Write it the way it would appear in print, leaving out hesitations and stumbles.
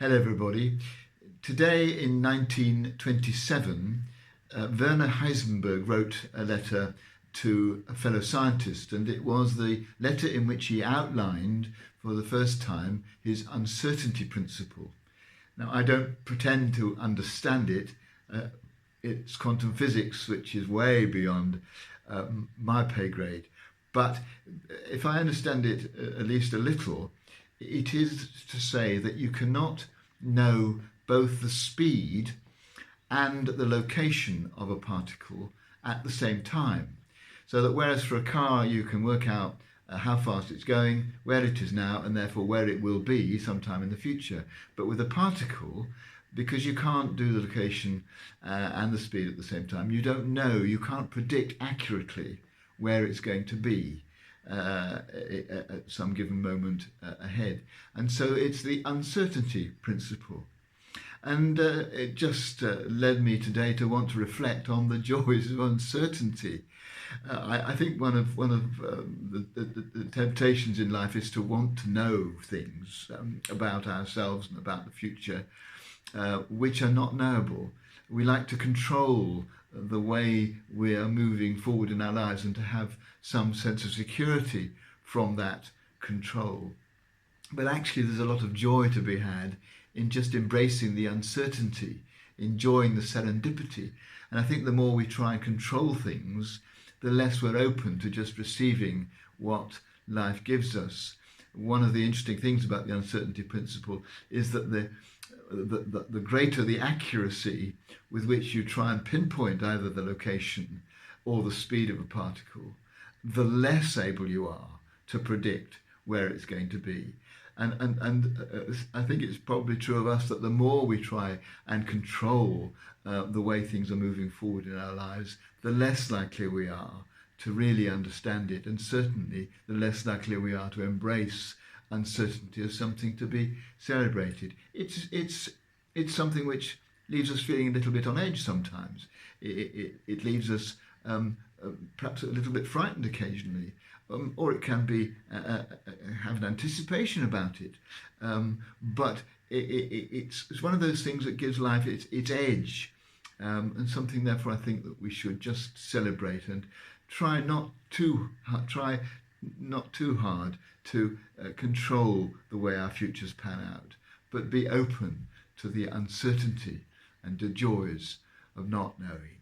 Hello, everybody. Today in 1927, Werner Heisenberg wrote a letter to a fellow scientist, and it was the letter in which he outlined for the first time his uncertainty principle. Now, I don't pretend to understand it. It's quantum physics, which is way beyond my pay grade. But if I understand it at least a little, it is to say that you cannot know both the speed and the location of a particle at the same time. So that whereas for a car you can work out how fast it's going, where it is now, and therefore where it will be sometime in the future. But with a particle, because you can't do the location and the speed at the same time, you don't know, you can't predict accurately where it's going to be at some given moment ahead. And so it's the uncertainty principle. And it just led me today to want to reflect on the joys of uncertainty. I think one of the temptations in life is to want to know things about ourselves and about the future which are not knowable. We like to control the way we are moving forward in our lives and to have some sense of security from that control. But actually there's a lot of joy to be had in just embracing the uncertainty, enjoying the serendipity. And I think the more we try and control things, the less we're open to just receiving what life gives us. One of the interesting things about the uncertainty principle is that the greater the accuracy with which you try and pinpoint either the location or the speed of a particle, the less able you are to predict where it's going to be. And I think it's probably true of us that the more we try and control the way things are moving forward in our lives, the less likely we are to really understand it, and certainly the less likely we are to embrace uncertainty as something to be celebrated. It's something which leaves us feeling a little bit on edge sometimes. It leaves us perhaps a little bit frightened occasionally, or it can be have an anticipation about it. But it's one of those things that gives life its edge, and something therefore I think that we should just celebrate and try not too hard to control the way our futures pan out, but be open to the uncertainty and the joys of not knowing.